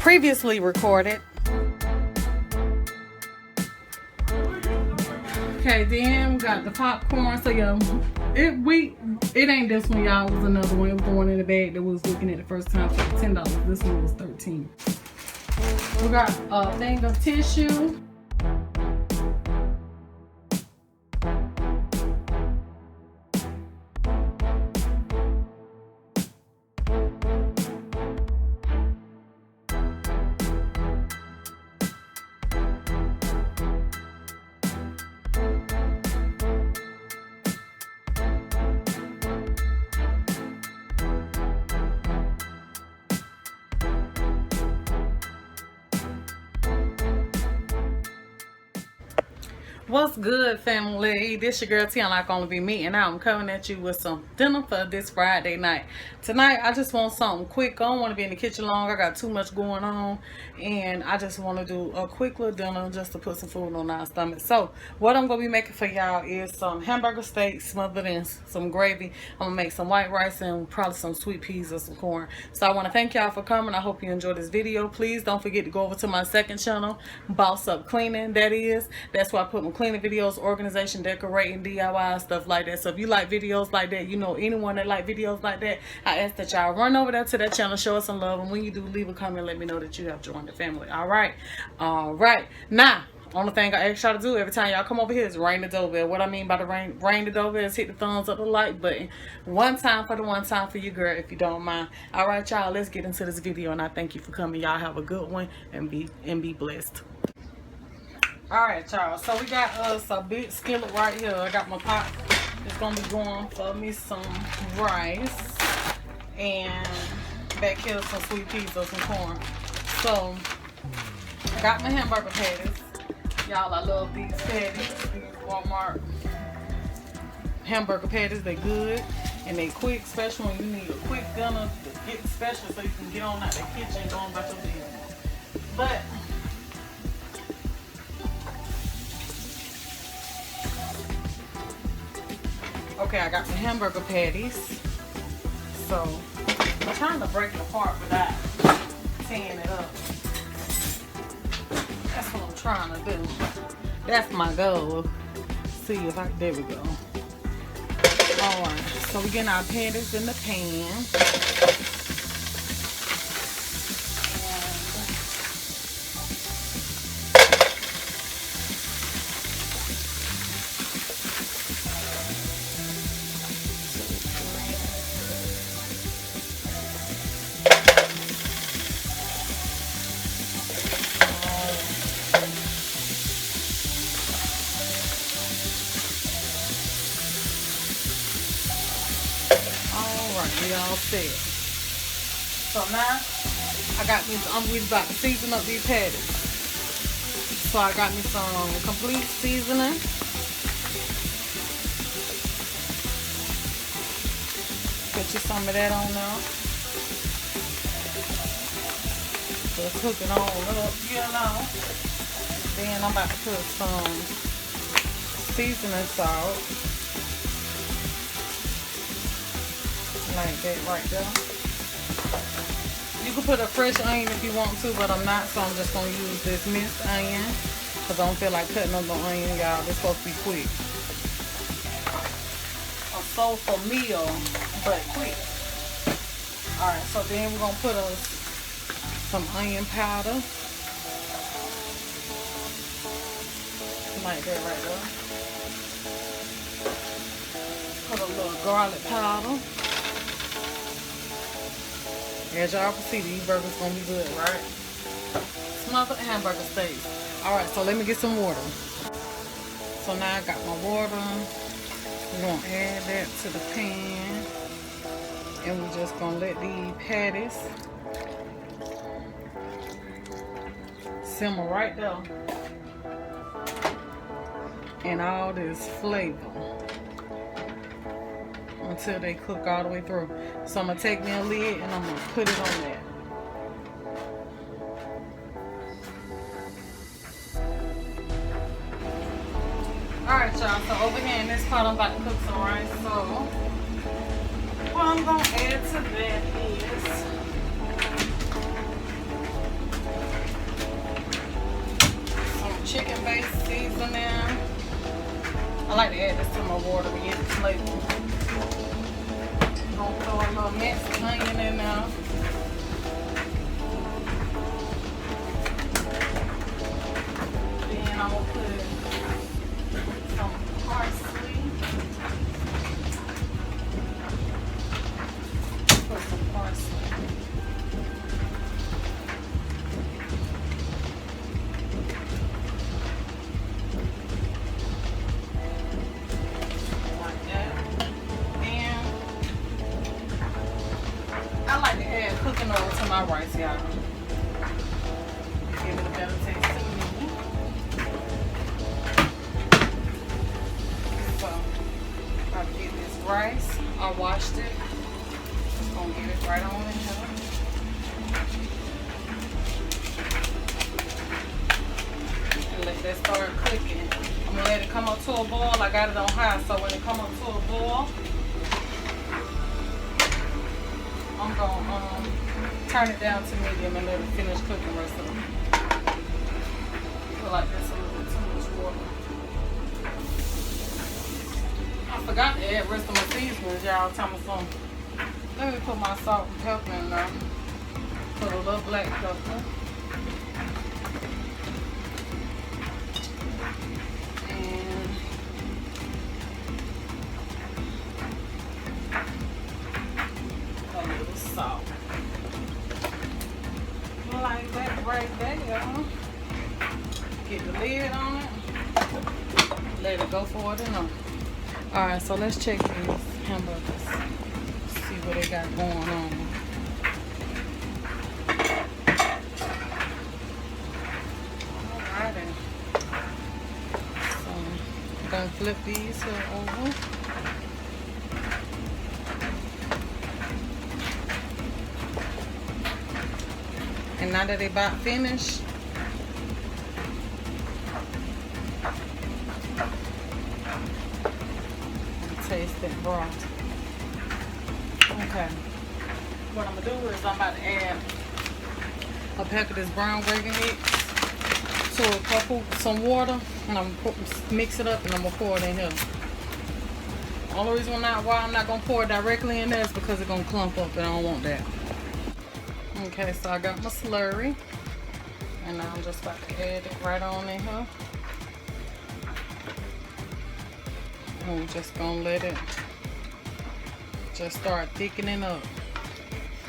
previously recorded. Okay, then we got the popcorn. So yeah, it ain't this one, y'all. It was another one. It was the one in the bag that we was looking at the first time for $10. This one was $13. We got a thing of tissue. What's good, family? This your girl T, like only be me, and I'm coming at you with some dinner for this Friday night. Tonight, I just want something quick. I don't want to be in the kitchen long. I got too much going on, and I just want to do a quick little dinner just to put some food on our stomach. So, what I'm gonna be making for y'all is some hamburger steak smothered in some gravy. I'm gonna make some white rice and probably some sweet peas or some corn. So, I want to thank y'all for coming. I hope you enjoyed this video. Please don't forget to go over to my second channel, Boss Up Cleaning. That's where I put my cleaning videos, organization, decorating, DIY, stuff like that. So if you like videos like that, you know anyone that like videos like that, I ask that y'all run over there to that channel, show us some love, and when you do, leave a comment, let me know that you have joined the family. All right. Now, only thing I ask y'all to do every time y'all come over here is ring the doorbell. What I mean by the ring the doorbell is hit the thumbs up, the like button. One time for you, girl, if you don't mind. All right, y'all, let's get into this video, and I thank you for coming. Y'all have a good one, and be blessed. Alright, y'all, so we got us a big skillet right here. I got my pot. It's gonna be going for me some rice, and back here some sweet peas or some corn. So I got my hamburger patties. Y'all, I love these patties. These Walmart hamburger patties. They good and they quick, especially when you need a quick dinner to get special so you can get on out the kitchen and go on about your business. But okay, I got my hamburger patties. So I'm trying to break it apart without tearing it up. That's what I'm trying to do. That's my goal. See if I, there we go. Alright, so we're getting our patties in the pan. We all set. So now I got me. We about to season up these patties. So I got me some complete seasoning. Put you some of that on now. Just cook it on up, you know. Then I'm about to put some seasoning salt. Like that right there. You can put a fresh onion if you want to, but I'm not, so I'm just going to use this minced onion because I don't feel like cutting up the onion, y'all. It's supposed to be quick. A soulful meal, but quick. Alright, so then we're going to put some onion powder. Like that right there. Put a little garlic powder. As y'all can see, these burgers gonna be good, right? Smothered hamburger steak. Alright, so let me get some water. So now I got my water. We're gonna add that to the pan. And we're just gonna let these patties simmer right there. And all this flavor until they cook all the way through. So I'm gonna take me a lid and I'm gonna put it on there. Alright, y'all, so over here in this pot I'm about to cook some rice. So what I'm gonna add to that is I like to add this to my water to get it flavor. Gonna throw a little minced onion in there. Then I'm gonna put some parsley. Put some parsley. Cooking oil to my rice, y'all. Give it a better taste to me. So, I'll get this rice. I washed it. Just gonna get it right on in here. And let that start cooking. I'm gonna let it come up to a boil. I got it on high, so when it come up to a boil, I'm gonna turn it down to medium and let it finish cooking the rest of it. I feel like that's a little bit too much water. I forgot to add the rest of my seasonings, y'all. Tell me something. Let me put my salt and pepper in there. Put a little black pepper. And a little salt. Like that right there. Get the lid on it. Let it go for it enough. Alright, so let's check these hamburgers. See what they got going on. Alrighty. So I'm gonna flip these here over. And now that they about finished, taste that broth. Okay. What I'm gonna do is I'm about to add a pack of this brown gravy mix to a couple, some water, and I'm gonna mix it up and I'm gonna pour it in here. Only reason why I'm not gonna pour it directly in there is because it's gonna clump up and I don't want that. Okay, so I got my slurry, and now I'm just about to add it right on in here. And we're just gonna let it just start thickening up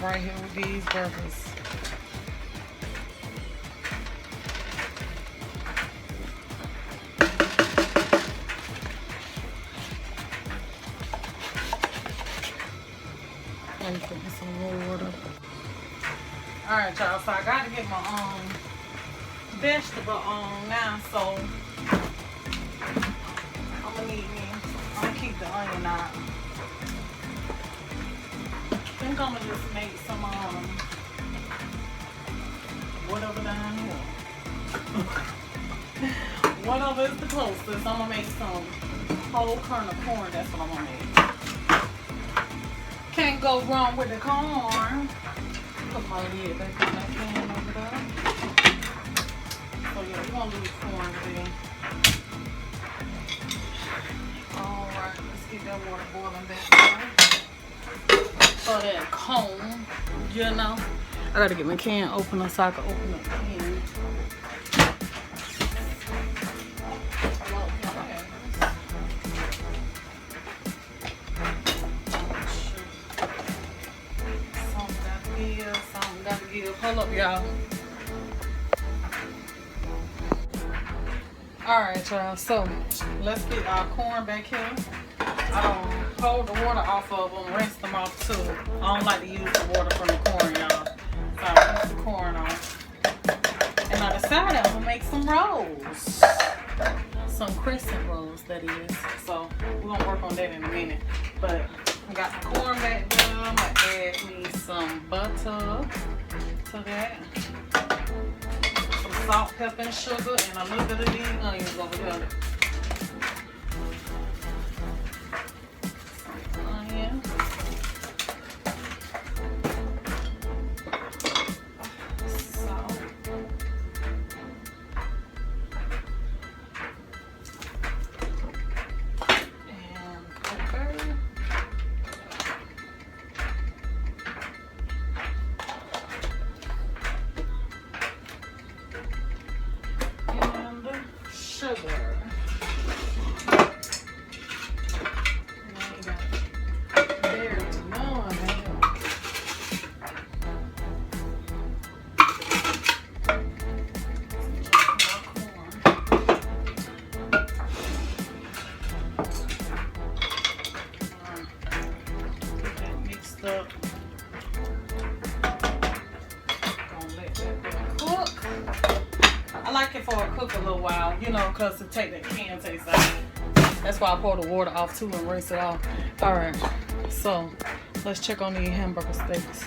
right here with these burgers. Let me put some more water. Alright, y'all, so I gotta get my vegetable on now, so I'm gonna keep the onion out. I think I'm gonna just make some whatever down here. Whatever is the closest, I'm gonna make some whole kernel corn. That's what I'm gonna make. Can't go wrong with the corn. Put my lid back on that pan over there. So yeah, we're gonna lose corn today. Alright, let's get that water boiling back there. For that cone, you know. I gotta get my can opener so I can open up the can. Hold up, y'all. Alright, y'all, so let's get our corn back here. Hold the water off of them, rinse them off too. I don't like to use the water from the corn, y'all. So I'll rinse the corn off. And on the side, I'm gonna make some rolls. Some crescent rolls, that is. So we're gonna work on that in a minute. But I got the corn back there. I'm gonna add me some butter to that. Some salt, pepper, and sugar, and a little bit of these onions over here. Some onion. Salt. like it for a cook a little while, you know, because to take that can taste out. That's why I pour the water off too and rinse it off. All right, so let's check on these hamburger steaks.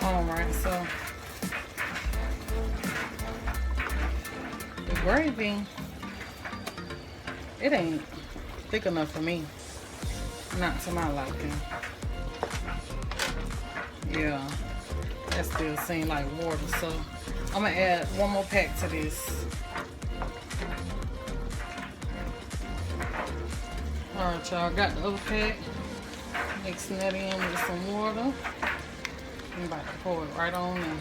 All right, so the gravy, it ain't thick enough for me. Not to my liking. Yeah, that still seems like water, so I'm gonna add one more pack to this. Alright, y'all, got the other pack. Mixing that in with some water. I'm about to pour it right on in here.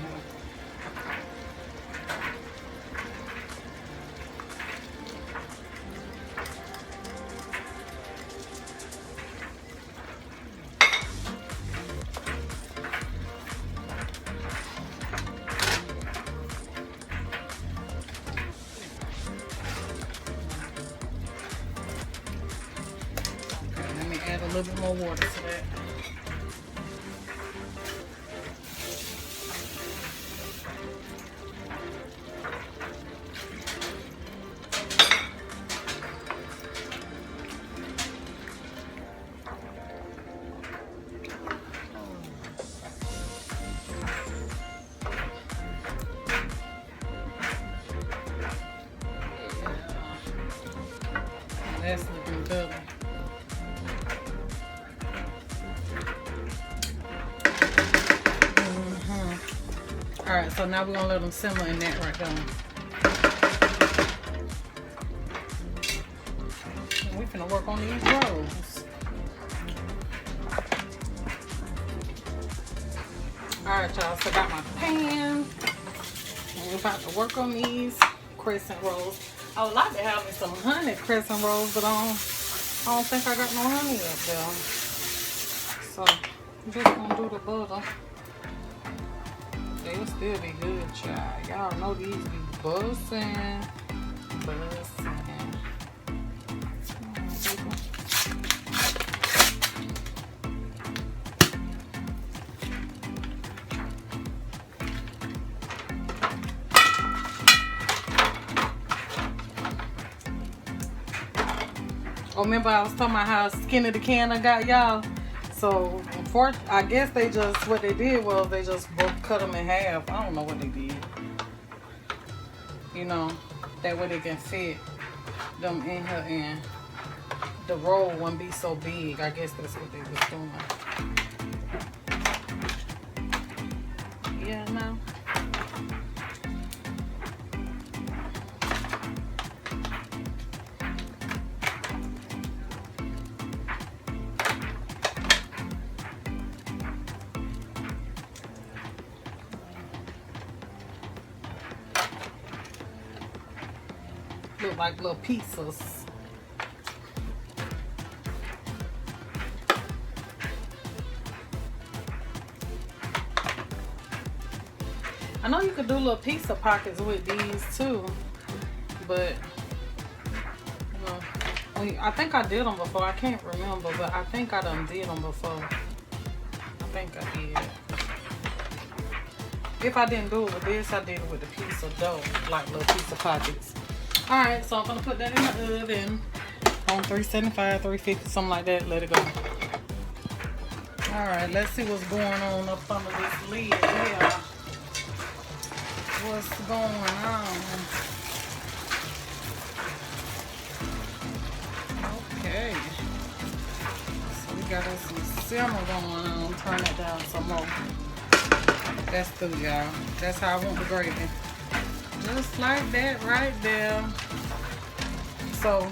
Add a little bit more water to that. That's looking good. Alright, so now we're gonna let them simmer in that right there. And we're gonna work on these rolls. Alright, y'all, so I got my pan. And we're about to work on these crescent rolls. I would like to have me some honey crescent rolls, but I don't think I got no honey up there. So I'm just gonna do the butter. They'll still be good, child. Y'all know these be bussin'. Oh, remember I was talking about how skinny the can I got, y'all? So, I guess they just, what they did was they just cut them in half. I don't know what they did. You know, that way they can fit them in here and the roll wouldn't be so big. I guess that's what they was doing. Yeah, no. Look like little pizzas. I know you could do little pizza pockets with these too, but you know, I think I did them before. I can't remember, but I think I done did them before. I think I did. If I didn't do it with this, I did it with the pizza dough, like little pizza pockets. Alright, so I'm gonna put that in the oven on 375, 350, something like that. Let it go. Alright, let's see what's going on up under this lid here. What's going on? Okay. So we got us some simmer going on. Turn it down some more. That's through, y'all. That's how I want the gravy. Just like that right there. So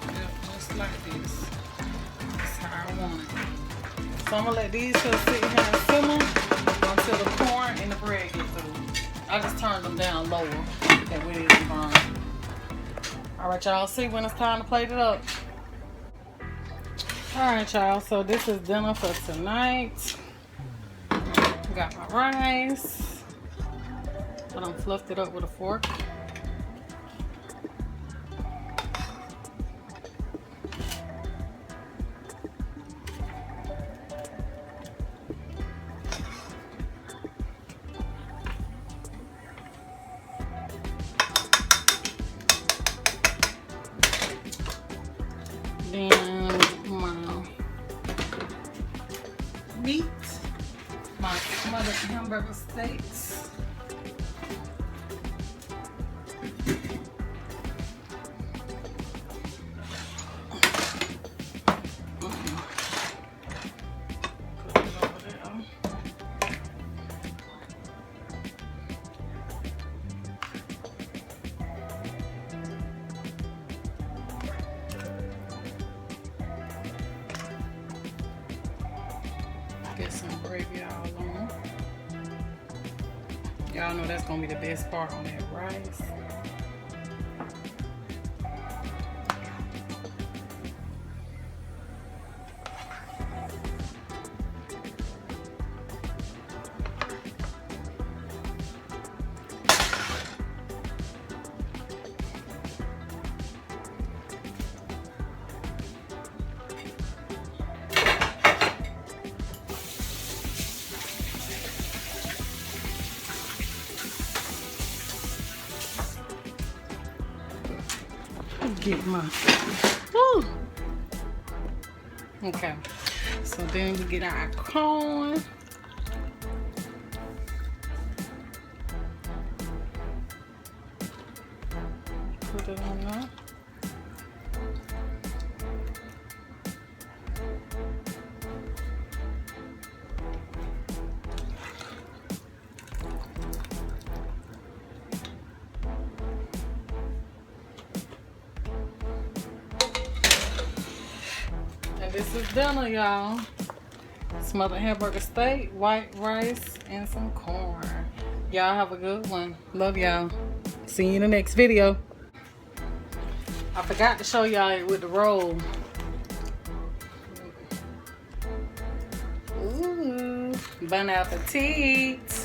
yep, just like this. That's how I want it. So I'm gonna let these just sit here and simmer until the corn and the bread get through. I just turned them down lower that way they didn't burn. Alright, y'all, see when it's time to plate it up. Alright, y'all, so this is dinner for tonight. Got my rice. I done fluffed it up with a fork. Then my meat, my smothered hamburger steaks. Get some gravy all on. Y'all know that's gonna be the best part on that rice. Get my, woo. Okay, so then we get our corn. Put it on there. This is dinner, y'all. Smothered hamburger steak, white rice, and some corn. Y'all have a good one. Love y'all. See you in the next video. I forgot to show y'all it with the roll. Ooh, bon appetit.